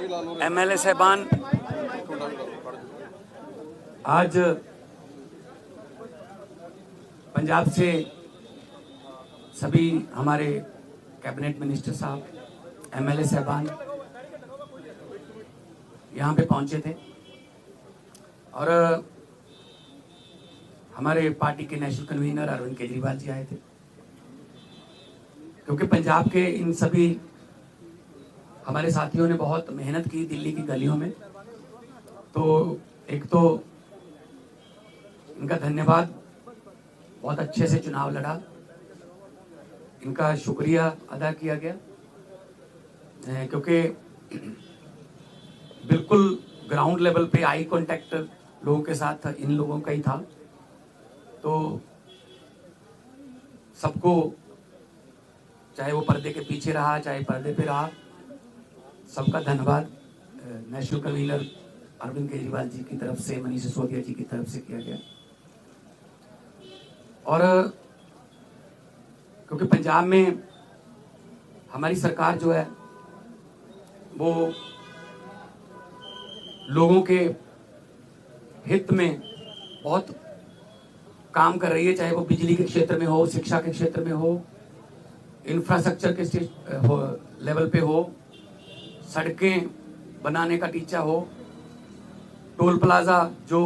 MLA साहबान, आज पंजाब से सभी हमारे कैबिनेट मिनिस्टर साहब, एमएलए साहबान यहाँ पे पहुंचे थे और हमारे पार्टी के नेशनल कन्वीनर अरविंद केजरीवाल जी आए थे, क्योंकि पंजाब के इन सभी हमारे साथियों ने बहुत मेहनत की दिल्ली की गलियों में। तो एक तो इनका धन्यवाद, बहुत अच्छे से चुनाव लड़ा, इनका शुक्रिया अदा किया गया, क्योंकि बिल्कुल ग्राउंड लेवल पे आई कांटेक्ट लोगों के साथ इन लोगों का ही था। तो सबको, चाहे वो पर्दे के पीछे रहा चाहे पर्दे पे रहा, सबका धन्यवाद नेशनल कन्वीनर अरविंद केजरीवाल जी की तरफ से, मनीष सिसोदिया जी की तरफ से किया गया। और क्योंकि पंजाब में हमारी सरकार जो है वो लोगों के हित में बहुत काम कर रही है, चाहे वो बिजली के क्षेत्र में हो, शिक्षा के क्षेत्र में हो, इंफ्रास्ट्रक्चर के लेवल पे हो, सड़कें बनाने का टीचा हो, टोल प्लाजा जो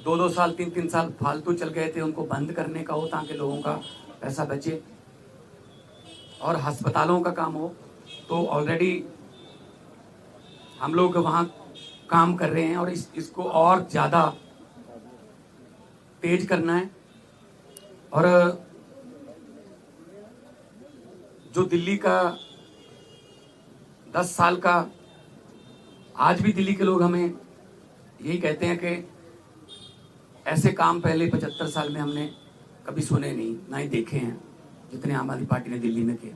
2-2 साल 3-3 साल फालतू चल गए थे उनको बंद करने का हो ताकि लोगों का पैसा बचे, और अस्पतालों का काम हो। तो ऑलरेडी हम लोग वहाँ काम कर रहे हैं और इसको और ज़्यादा तेज करना है। और जो दिल्ली का 10 साल का, आज भी दिल्ली के लोग हमें यही कहते हैं कि ऐसे काम पहले 75 साल में हमने कभी सुने नहीं, ना ही देखे हैं जितने आम आदमी पार्टी ने दिल्ली में किए।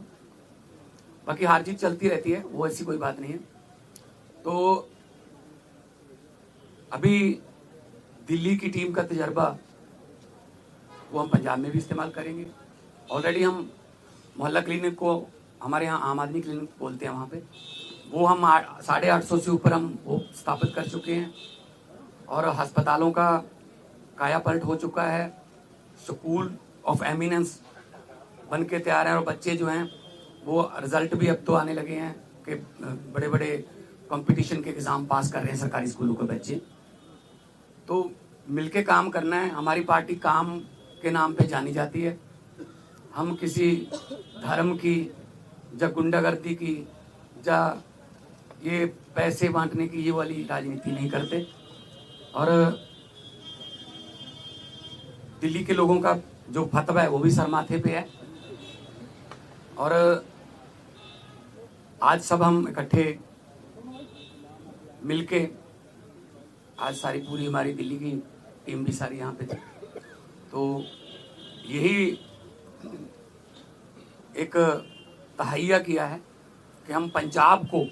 बाकी हार जीत चलती रहती है, वो ऐसी कोई बात नहीं है। तो अभी दिल्ली की टीम का तजर्बा वो हम पंजाब में भी इस्तेमाल करेंगे। ऑलरेडी हम मोहल्ला क्लिनिक को, हमारे यहाँ आम आदमी क्लिनिक बोलते हैं, वहाँ पे वो हम 850 से ऊपर हम वो स्थापित कर चुके हैं और अस्पतालों का कायापलट हो चुका है। स्कूल ऑफ एमिनेंस बन के तैयार हैं और बच्चे जो हैं वो रिजल्ट भी अब तो आने लगे हैं कि बड़े बड़े कंपटीशन के एग्ज़ाम पास कर रहे हैं सरकारी स्कूलों के बच्चे। तो मिलके काम करना है। हमारी पार्टी काम के नाम पे जानी जाती है। हम किसी धर्म की या गुंडागर्दी की या ये पैसे बांटने की ये वाली राजनीति नहीं करते। और दिल्ली के लोगों का जो फतवा है वो भी सर माथे पे है। और आज सब हम इकट्ठे मिलके, आज सारी पूरी हमारी दिल्ली की टीम भी सारी यहाँ पे थी, तो यही एक तहैया किया है कि हम पंजाब को,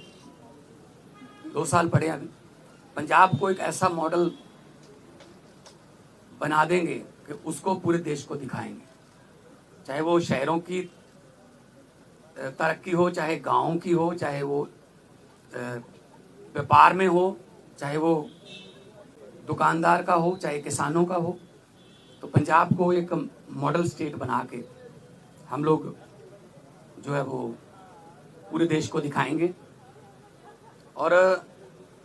2 साल पड़े अभी, पंजाब को एक ऐसा मॉडल बना देंगे कि उसको पूरे देश को दिखाएंगे। चाहे वो शहरों की तरक्की हो, चाहे गाँव की हो, चाहे वो व्यापार में हो, चाहे वो दुकानदार का हो, चाहे किसानों का हो। तो पंजाब को एक मॉडल स्टेट बना के हम लोग जो है वो पूरे देश को दिखाएंगे। और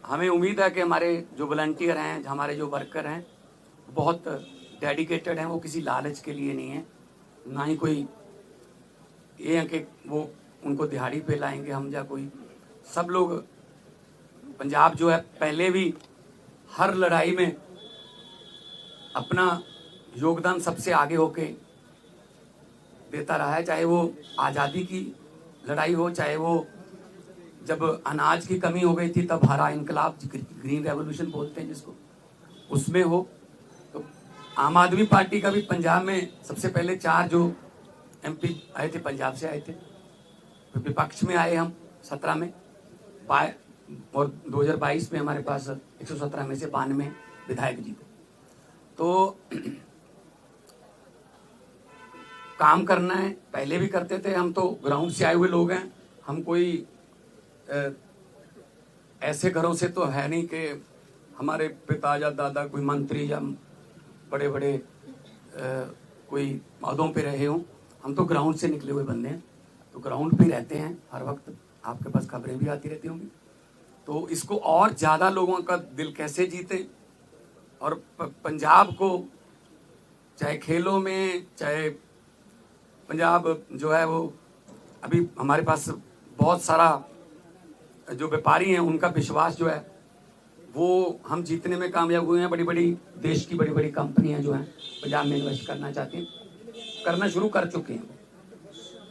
हमें उम्मीद है कि हमारे जो वॉलंटियर हैं, हमारे जो वर्कर हैं, बहुत डेडिकेटेड हैं। वो किसी लालच के लिए नहीं है, ना ही कोई ये है कि वो उनको दिहाड़ी पे लाएंगे हम या कोई। सब लोग, पंजाब जो है पहले भी हर लड़ाई में अपना योगदान सबसे आगे होके देता रहा है। चाहे वो आज़ादी की लड़ाई हो, चाहे वो जब अनाज की कमी हो गई थी तब हरा इनकलाब, ग्रीन रेवोल्यूशन बोलते हैं जिसको, उसमें हो। तो आम आदमी पार्टी का भी पंजाब में सबसे पहले 4 जो MP आए थे पंजाब से आए थे। तो विपक्ष में आए हम 17 में, और 2022 में हमारे पास 117 में से 92 विधायक जीते। तो काम करना है, पहले भी करते थे हम, तो ग्राउंड से आए हुए लोग हैं। हम कोई ऐसे घरों से तो है नहीं कि हमारे पिता या दादा कोई मंत्री या बड़े बड़े कोई पदों पे रहे हों। हम तो ग्राउंड से निकले हुए बंदे हैं, तो ग्राउंड पे रहते हैं हर वक्त। आपके पास खबरें भी आती रहती होंगी। तो इसको और ज़्यादा लोगों का दिल कैसे जीते, और पंजाब को चाहे खेलों में, चाहे पंजाब जो है वो अभी हमारे पास बहुत सारा जो व्यापारी हैं उनका विश्वास जो है वो हम जीतने में कामयाब हुए हैं। बड़ी बड़ी देश की बड़ी बड़ी कंपनियां जो हैं पंजाब में इन्वेस्ट करना चाहती हैं, करना शुरू कर चुके हैं।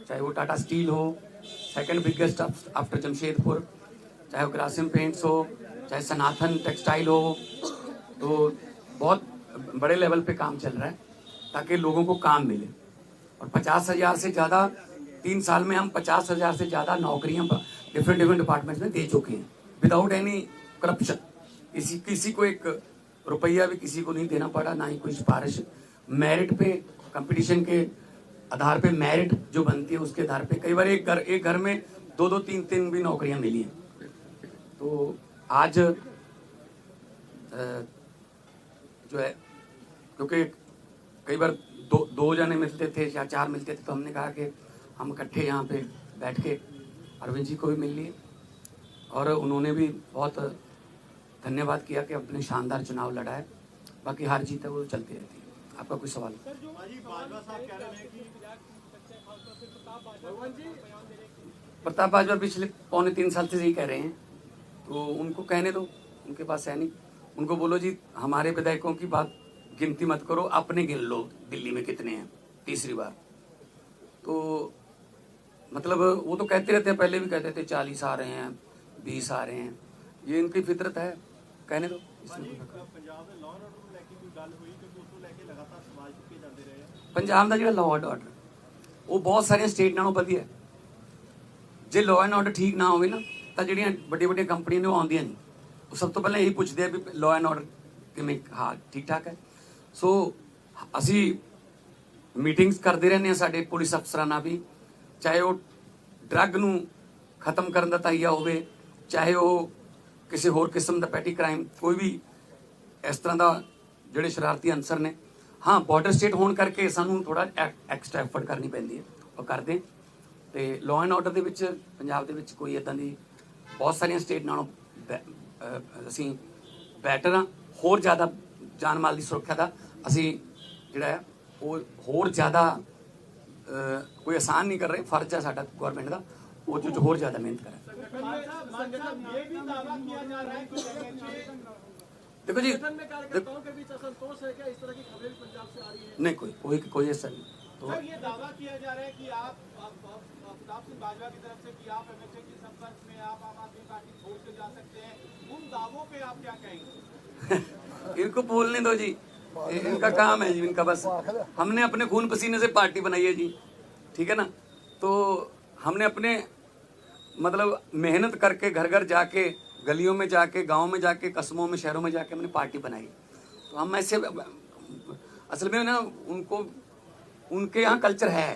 चाहे वो टाटा स्टील हो, सेकंड बिगेस्ट आफ्टर जमशेदपुर, चाहे वो ग्रासिम पेंट्स हो, चाहे सनातन टेक्सटाइल हो, तो बहुत बड़े लेवल पे काम चल रहा है ताकि लोगों को काम मिले। और 50,000 से ज़्यादा 3 साल में हम 50,000 से ज़्यादा नौकरियां डिफरेंट डिपार्टमेंट्स में दे चुके हैं विदाउट एनी करप्शन। किसी को एक रुपया भी किसी को नहीं देना पड़ा, ना ही कोई सिफारिश। मेरिट पे, कंपटीशन के आधार पे मेरिट जो बनती है उसके आधार पे कई बार एक घर में 2-2, 3-3 भी नौकरियां मिली हैं। तो आज जो है, क्योंकि कई बार दो जने मिलते थे या 4 मिलते थे, तो हमने कहा कि हम इकट्ठे यहाँ पे बैठ के अरविंद जी को भी मिल लिए, और उन्होंने भी बहुत धन्यवाद किया कि अपने शानदार चुनाव लड़ा है। बाकी हार जीत है वो चलती रहती है। आपका कोई सवाल? प्रताप बाजवा पिछले 2.25 साल से यही कह रहे हैं, तो उनको कहने दो, उनके पास है नहीं। उनको बोलो जी हमारे विधायकों की बात गिनती मत करो, अपने गिन लो दिल्ली में कितने हैं तीसरी बार। तो मतलब वो तो कहते रहते हैं, पहले भी कहते थे 40 आ रहे हैं, 20 आ रहे हैं, ये इनकी फितरत है, कहने दो। पंजाब का जो लॉ एंड ऑर्डर वो बहुत सारे स्टेट नालों वधिया है। जे लॉ एंड ऑर्डर ठीक ना हो ना, तो ਜਿਹੜੀਆਂ ਵੱਡੀਆਂ ਕੰਪਨੀਆਂ ਨੇ ਉਹ ਆਉਂਦੀਆਂ ਨਹੀਂ। ਉਹ ਸਭ ਤੋਂ ਪਹਿਲਾਂ ਇਹੀ ਪੁੱਛਦੇ ਆ ਵੀ ਲॉ ਐਂਡ ਆਰਡਰ ਕਿਵੇਂ, ਹਾਂ ਠੀਕ ਠਾਕ ਹੈ। ਸੋ ਅਸੀਂ ਮੀਟਿੰਗਸ ਕਰਦੇ ਰਹਿੰਦੇ ਹਾਂ ਸਾਡੇ ਪੁਲਿਸ ਅਫਸਰਾਂ ਨਾਲ ਵੀ, ਚਾਹੇ ਉਹ ਡਰੱਗ ਨੂੰ ਖਤਮ ਕਰਨ ਦਾ ਤਾਈਆ ਹੋਵੇ, ਚਾਹੇ ਉਹ ਕਿਸੇ ਹੋਰ ਕਿਸਮ ਦਾ ਪੈਟੀ ਕ੍ਰਾਈਮ, ਕੋਈ ਵੀ ਇਸ ਤਰ੍ਹਾਂ ਦਾ ਜਿਹੜੇ ਸ਼ਰਾਰਤੀ ਅਨਸਰ ਨੇ। हाँ बॉर्डर स्टेट होने करके सानू थोड़ा एक्सट्रा एफर्ट करनी पैंदी है और करते। तो लॉ एंड ऑर्डर के पंजाब के कोई इदां दी बहुत सारिया स्टेट नालों असी बैटर हाँ। होर ज़्यादा जान माल की सुरक्षा का असी जिहड़ा है वो होर ज़्यादा कोई आसान नहीं कर रहे, फर्ज है साडा गौरमेंट का वो जो होर ज़्यादा मेहनत करें। देखो जी, नहीं कोई ऐसा नहीं। तो ये दावा किया जा रहा है कि आप प्रताप सिंह बाजवा की तरफ से कि आप एमएचए के संपर्क में, आप आम आदमी पार्टी छोड़ के जा सकते हैं, उन दावों पे आप क्या कहेंगे? इनको बोलने दो जी, इनका काम है जी, इनका बस। हमने अपने खून पसीने से पार्टी बनाई है जी, ठीक है ना। तो हमने अपने मतलब मेहनत करके घर घर जाके, गलियों में जाके, गांव में जाके, कस्बों में, शहरों में जाके हमने पार्टी बनाई। तो हम ऐसे असल में ना उनके यहाँ कल्चर है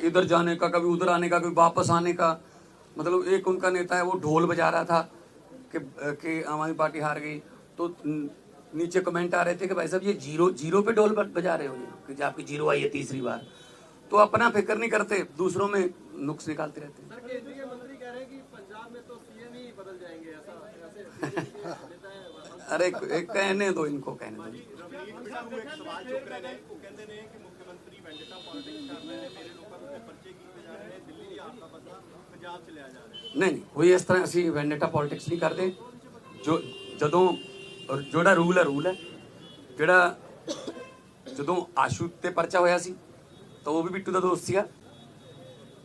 इधर जाने का, कभी उधर आने का, कभी वापस आने का। मतलब एक उनका नेता है वो ढोल बजा रहा था कि आम आदमी पार्टी हार गई, तो नीचे कमेंट आ रहे थे कि भाई साहब ये जीरो पे ढोल बजा रहे हो कि आपकी जीरो आई है तीसरी बार। तो अपना फिक्र नहीं करते, दूसरों में नुक्स निकालते रहते हैं। अरे कहने दो इनको, कहने दो। नहीं कोई इस तरह असी वेंडेटा पॉलिटिक्स नहीं करते। जो जदों जोड़ा रूल है जोड़ा जदों आशू ते परचा होया सी तो वो भी बिट्टू का दोस्त सीगा,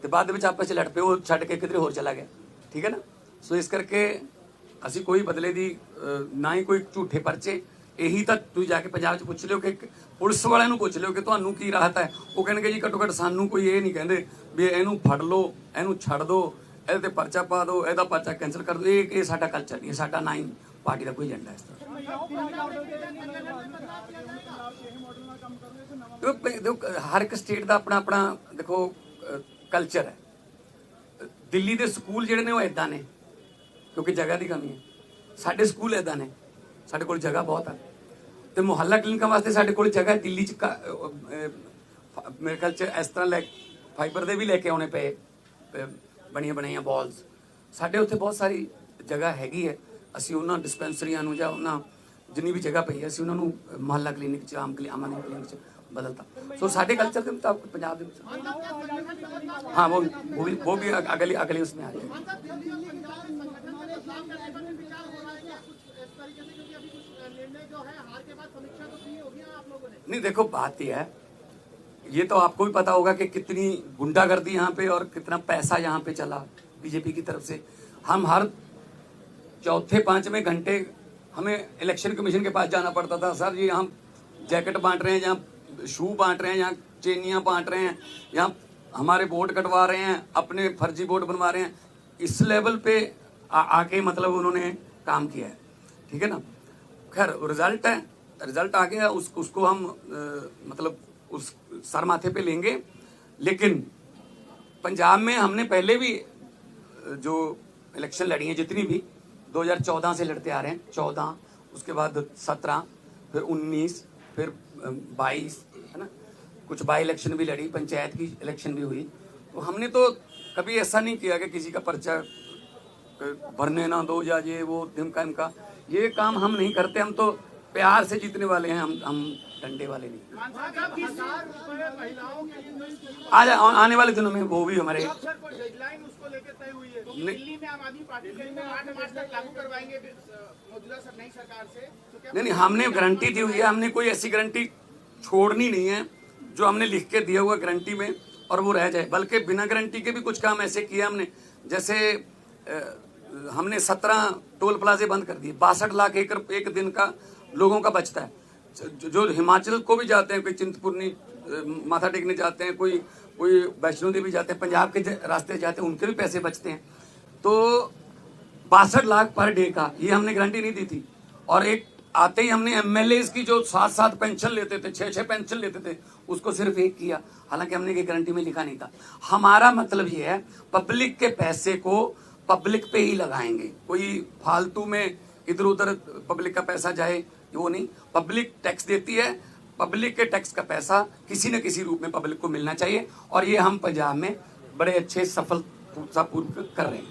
ते बाद में आपस लड़ पे, वो छड़ के किधरे होर चला गया, ठीक है ना। सो इस करके असी कोई बदले दी ना ही कोई झूठे परचे। यही तो तुम जाके पंजाब च पुछ लियो कि पुलिस वाले नूं पुछ लियो कि तुहानूं की राहत है, वो कहणगे जी घट्टो घट्ट सानूं कोई ये नहीं कहंदे भी इहनूं फड़ लो, इहनूं छड़ दो, इहदे ते परचा पा दो, इहदा परचा कैंसल कर दो। ये साडा कल्चर नहीं, साडा ना ही पार्टी का कोई एजेंडा इस तरह। देखो हर एक स्टेट का अपना अपना देखो कल्चर है। दिल्ली के स्कूल जिहड़े ने वो इदां ने, क्योंकि जगह की कमी है। साढ़े स्कूल इदा ने, साढ़े कोल जगह बहुत है, तो मुहल्ला क्लिनिक वास्ते साढ़े कोल जगह दिल्ली च मेरे ख्याल च इस तरह फाइबर दे भी लैके आने पे बनिया बनाइया बॉल्स। साढ़े उत्थे बहुत सारी जगह हैगी है, असी उन्होंने डिस्पेंसरियां नूं जां उन्होंने जिन्नी भी जगह पई है असी उन्होंने मुहल्ला क्लिनिक च आम आदमी क्लिनिक च बदलता। सो साढ़े कल्चर के मुताबिक पंजाब दे विच हाँ वो भी अगली उसमें आ जाए। नहीं देखो बात यह है, ये तो आपको भी पता होगा कि कितनी गुंडागर्दी यहाँ पे और कितना पैसा यहाँ पे चला बीजेपी की तरफ से। हम हर चौथे पांचवें घंटे हमें इलेक्शन कमीशन के पास जाना पड़ता था, सर जी हम जैकेट बांट रहे हैं, यहाँ शू बांट रहे हैं, यहाँ चेनियाँ बांट रहे हैं, यहाँ हमारे वोट कटवा रहे हैं, अपने फर्जी वोट बनवा रहे हैं। इस लेवल पे आके मतलब उन्होंने काम किया है, ठीक है ना। खैर रिजल्ट है, रिजल्ट आ गया, उसको हम मतलब उस सर माथे पे लेंगे। लेकिन पंजाब में हमने पहले भी जो इलेक्शन लड़ी हैं जितनी भी 2014 से लड़ते आ रहे हैं, 14 उसके बाद 17 फिर 19 फिर 22 है ना, कुछ बाई इलेक्शन भी लड़ी, पंचायत की इलेक्शन भी हुई। तो हमने तो कभी ऐसा नहीं किया कि किसी का पर्चा भरने ना दो या ये वो धिमका इमका, ये काम हम नहीं करते। हम तो प्यार से जीतने वाले हैं, हम डंडे वाले नहीं। आज आने वाले दिनों में वो भी हमारे उसको लेकर तय हुई है। दिल्ली में आम आदमी पार्टी करेंगे 8 मार्च तक लागू करवाएंगे मौजूदा नई सरकार से, तो क्या नहीं हमने गारंटी दी हुई है, हमने कोई ऐसी गारंटी छोड़नी नहीं है जो हमने लिख के दिया हुआ गारंटी में और वो रह जाए। बल्कि बिना गारंटी के भी कुछ काम ऐसे किए हमने, जैसे हमने 17 टोल प्लाजे बंद कर दिए, 62 लाख एकड़ एक दिन का लोगों का बचता है। जो हिमाचल को भी जाते हैं, कोई चिंतपूर्णी माथा टेकने जाते हैं, कोई वैष्णो देवी जाते हैं, पंजाब के रास्ते जाते हैं, उनके भी पैसे बचते हैं। तो 62 लाख पर डे का ये हमने गारंटी नहीं दी थी। और एक आते ही हमने एमएलए की जो 7-7 पेंशन लेते थे, 6-6 पेंशन लेते थे, उसको सिर्फ एक किया, हालांकि हमने ये गारंटी में लिखा नहीं था। हमारा मतलब ये है पब्लिक के पैसे को पब्लिक पे ही लगाएंगे, कोई फालतू में इधर उधर पब्लिक का पैसा जाए वो नहीं। पब्लिक टैक्स देती है, पब्लिक के टैक्स का पैसा किसी न किसी रूप में पब्लिक को मिलना चाहिए, और ये हम पंजाब में बड़े अच्छे सफलतापूर्वक कर रहे हैं।